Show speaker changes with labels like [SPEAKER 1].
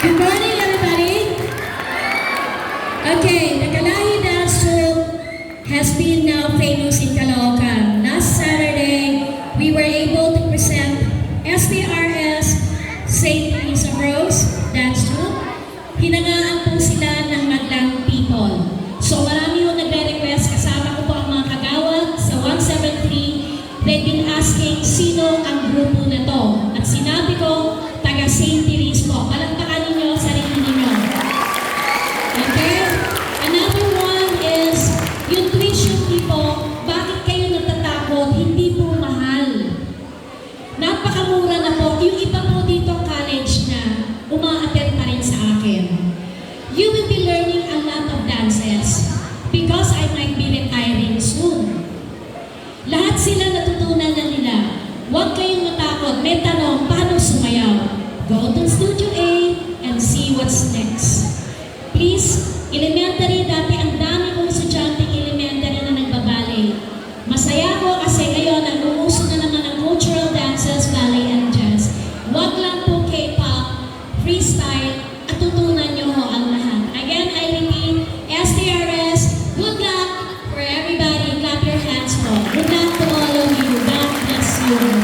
[SPEAKER 1] Good morning, everybody. Okay, the Kalahi Dance Troupe has been now famous in Caloocan. Last Saturday, we were able to present STRS St. Teresa Rose Dance Troupe. Hinangaan po sila ng madlang people. So marami yung nagre-request, kasama ko po ang mga kagawad sa 173. They've been asking sino ang grupo na to. At sinabi ko, taga St. Teresa po. Palagpakan ninyo sa sarili ninyo. Okay? Another one is, yung tuition people, bakit kayo natatakot? Hindi po mahal. Napakamura na po. Yung iba po dito college na uma-attend pa rin sa akin. You will be learning a lot of dances because I might be retiring soon. Lahat sila natutunan na nila. Huwag kayong matakot. May tanong, paano sumayaw? Go to Studio A and see what's next. Please, elementary, dati ang dami kong estudyante elementary na nagbaballet. Masaya ko kasi ngayon nag-uuso na naman ang cultural dances, ballet and jazz. Huwag lang po K-pop, freestyle, at tutunan nyo ho ang lahat. Again, I repeat, STRS, good luck for everybody. Clap your hands po. Good luck to all of you. God bless you.